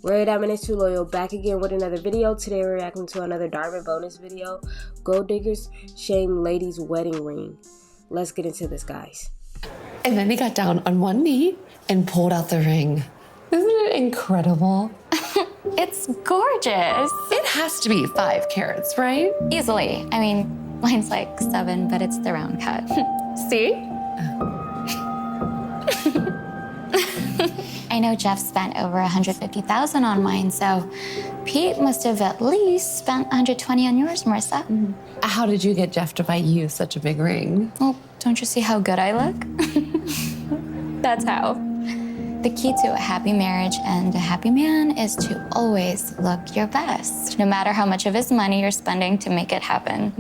Ray Diamond is too loyal, back again with another video. Today we're reacting to another Dhar Mann bonus video. Gold diggers shame lady's wedding ring. Let's get into this, guys. And then he got down on one knee and pulled out the ring. Isn't it incredible? It's gorgeous. It has to be 5 carats, right? Easily. I mean, mine's like 7, but it's the round cut. See? I know Jeff spent over $150,000 on mine, so Pete must have at least spent $120 on yours, Marissa. Mm-hmm. How did you get Jeff to buy you such a big ring? Well, don't you see how good I look? That's how. The key to a happy marriage and a happy man is to always look your best, no matter how much of his money you're spending to make it happen.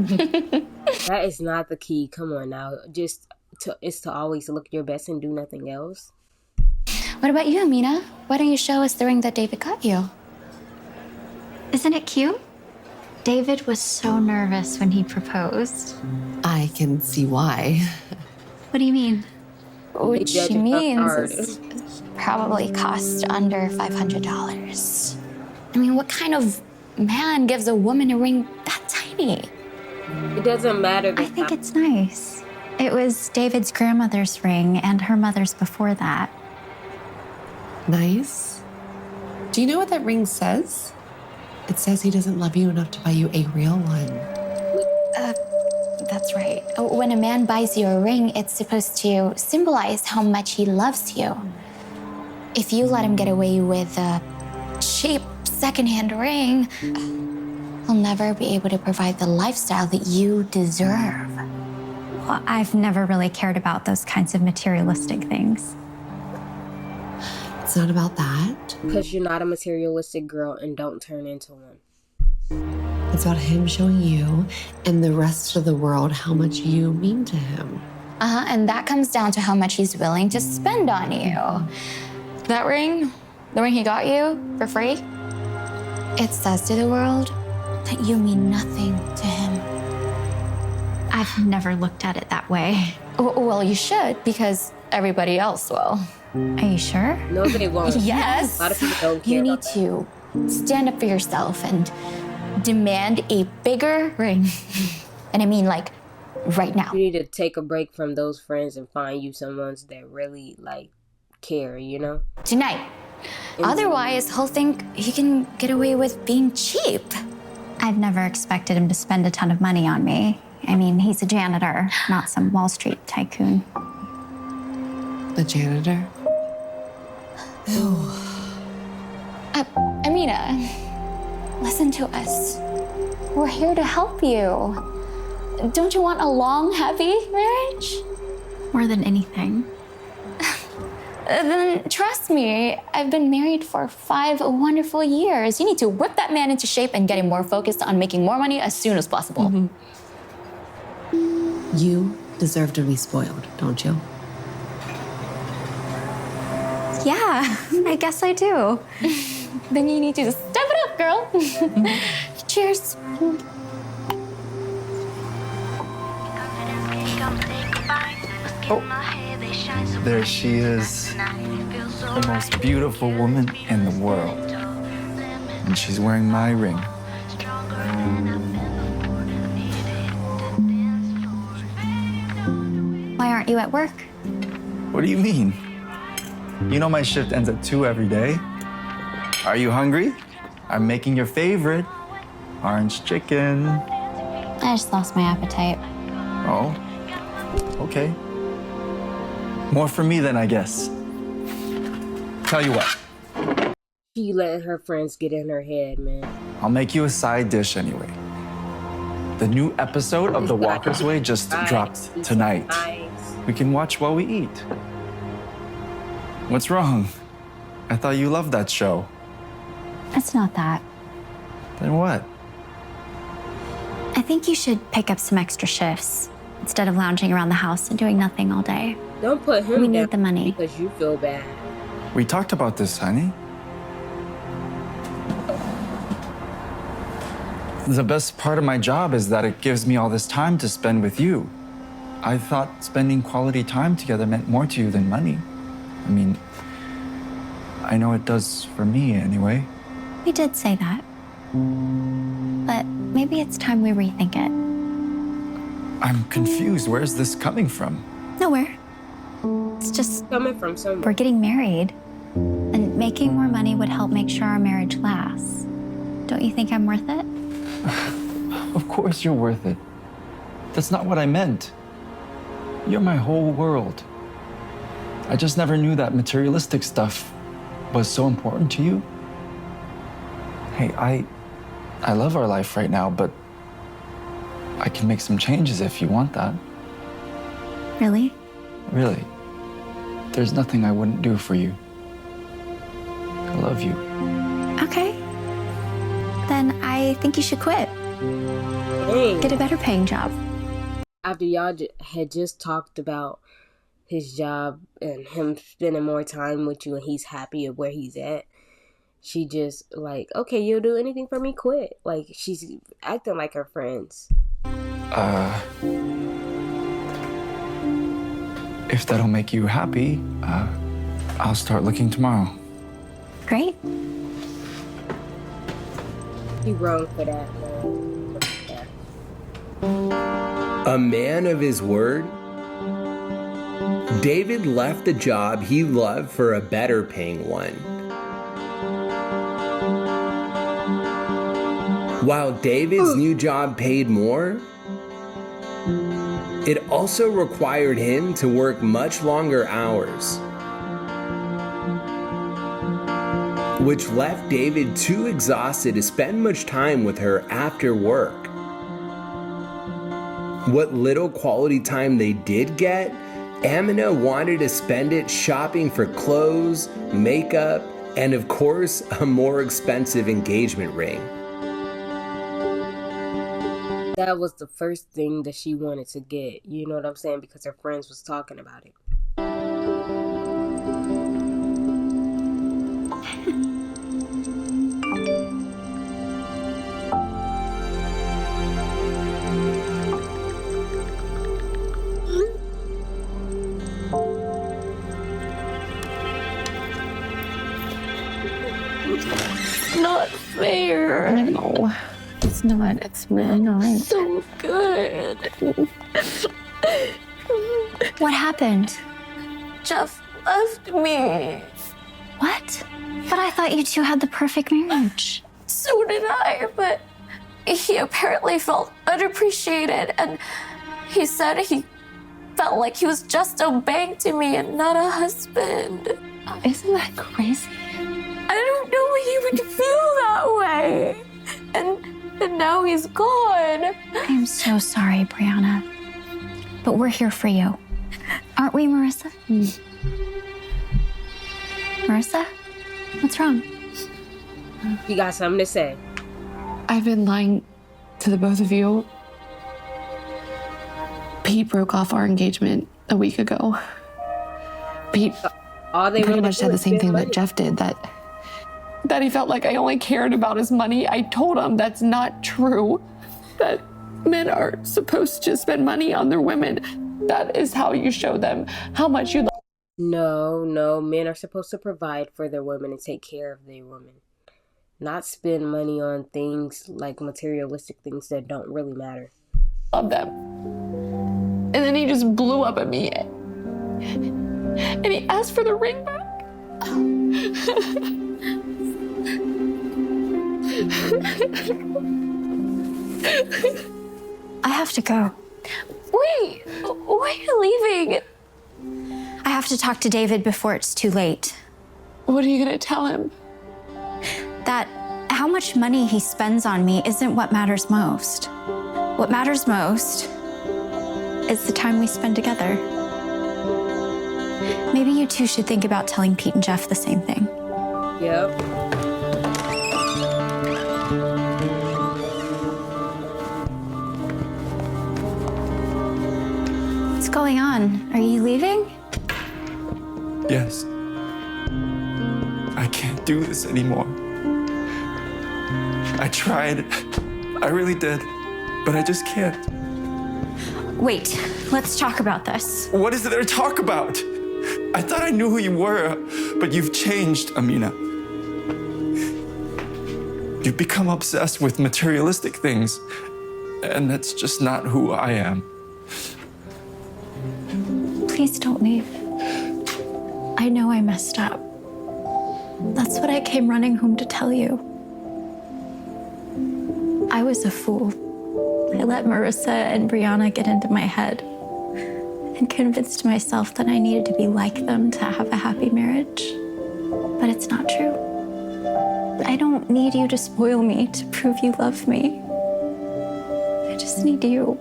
That is not the key. Come on now. It's to always look your best and do nothing else. What about you, Amina? Why don't you show us the ring that David got you? Isn't it cute? David was so nervous when he proposed. I can see why. What do you mean? What she means is probably cost under $500. I mean, what kind of man gives a woman a ring that tiny? It doesn't matter. I think it's nice. It was David's grandmother's ring and her mother's before that. Nice. Do you know what that ring says? It says he doesn't love you enough to buy you a real one. That's right. When a man buys you a ring, it's supposed to symbolize how much he loves you. If you let him get away with a cheap secondhand ring, he'll never be able to provide the lifestyle that you deserve. Well, I've never really cared about those kinds of materialistic things. It's not about that. Because you're not a materialistic girl and don't turn into one. It's about him showing you and the rest of the world how much you mean to him. And that comes down to how much he's willing to spend on you. That ring, the ring he got you for free, it says to the world that you mean nothing to him. I've never looked at it that way. Well, you should, because everybody else will. Are you sure? No, they won't. Yes. A lot of people don't care. You need to stand up for yourself and demand a bigger ring. And I mean, like, right now. You need to take a break from those friends and find you someone that really, care, you know? Tonight. Otherwise, he'll think he can get away with being cheap. I've never expected him to spend a ton of money on me. I mean, he's a janitor, not some Wall Street tycoon. The janitor? Amina, listen to us. We're here to help you. Don't you want a long, happy marriage? More than anything. Then trust me, I've been married for 5 wonderful years. You need to whip that man into shape and get him more focused on making more money as soon as possible. Mm-hmm. You deserve to be spoiled, don't you? Yeah, I guess I do. Then you need to step it up, girl. Cheers. Oh, there she is. The most beautiful woman in the world. And she's wearing my ring. Why aren't you at work? What do you mean? You know my shift ends at 2 every day. Are you hungry? I'm making your favorite, orange chicken. I just lost my appetite. Oh, okay. More for me then, I guess. Tell you what, She letting her friends get in her head, man. I'll make you a side dish anyway. The new episode of The Walker's Way just dropped tonight. We can watch while we eat. What's wrong? I thought you loved that show. It's not that. Then what? I think you should pick up some extra shifts instead of lounging around the house and doing nothing all day. Don't put him We down need the money. because you feel bad. We talked about this, honey. The best part of my job is that it gives me all this time to spend with you. I thought spending quality time together meant more to you than money. I mean, I know it does for me anyway. We did say that. But maybe it's time we rethink it. I'm confused. Where's this coming from? Nowhere. It's just Coming from somewhere. we're getting married, and making more money would help make sure our marriage lasts. Don't you think I'm worth it? Of course you're worth it. That's not what I meant. You're my whole world. I just never knew that materialistic stuff was so important to you. Hey, I love our life right now, but I can make some changes if you want that. Really? Really. There's nothing I wouldn't do for you. I love you. Okay. Then I think you should quit. Dang. Get a better paying job. After y'all had just talked about his job and him spending more time with you and he's happy at where he's at, she just like, okay, you'll do anything for me, quit. Like, she's acting like her friends. If that'll make you happy, I'll start looking tomorrow. Great. You wrong for that, man. A man of his word, David left the job he loved for a better paying one. While David's new job paid more, it also required him to work much longer hours, which left David too exhausted to spend much time with her after work. What little quality time they did get, Amina wanted to spend it shopping for clothes, makeup, and of course, a more expensive engagement ring. That was the first thing that she wanted to get. You know what I'm saying? Because her friends was talking about it. Not fair. No, it's not. It's really not. So good. What happened? Jeff left me. What? But I thought you two had the perfect marriage. So did I, but he apparently felt unappreciated, and he said he felt like he was just a bank to me and not a husband. Isn't that crazy? I don't know he would feel that way. And now he's gone. I'm so sorry, Brianna. But we're here for you. Aren't we, Marissa? Marissa? What's wrong? You got something to say? I've been lying to the both of you. Pete broke off our engagement a week ago. Pete All they pretty really much said do the is same spend thing money. that Jeff did, that he felt like I only cared about his money. I told him that's not true, that men are supposed to spend money on their women. That is how you show them how much you love. No, men are supposed to provide for their women and take care of their women. Not spend money on things like materialistic things that don't really matter. Them. And then he just blew up at me. And he asked for the ring back. I have to go. Wait, why are you leaving? I have to talk to David before it's too late. What are you gonna tell him? That how much money he spends on me isn't what matters most. What matters most is the time we spend together. Maybe you two should think about telling Pete and Jeff the same thing. Yep. What's going on? Are you leaving? Yes. I can't do this anymore. I tried. I really did. But I just can't. Wait, let's talk about this. What is there to talk about? I thought I knew who you were, but you've changed, Amina. You've become obsessed with materialistic things, and that's just not who I am. Please don't leave. I know I messed up. That's what I came running home to tell you. I was a fool. I let Marissa and Brianna get into my head and convinced myself that I needed to be like them to have a happy marriage. But it's not true. I don't need you to spoil me to prove you love me. I just need you.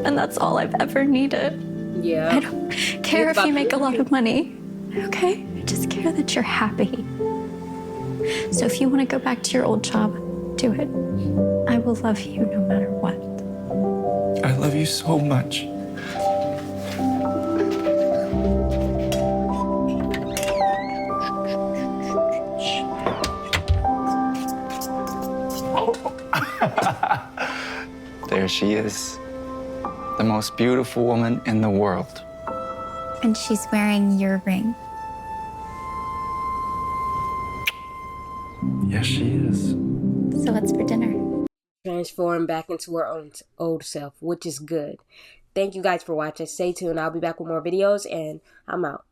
And that's all I've ever needed. Yeah. I don't care if you make a lot of money, okay? I just care that you're happy. So if you want to go back to your old job, do it. I will love you no matter what. I love you so much. There she is, the most beautiful woman in the world. And she's wearing your ring. Yes, she is. So what's for dinner? Transform back into her own old self, which is good. Thank you guys for watching. Stay tuned. I'll be back with more videos, and I'm out.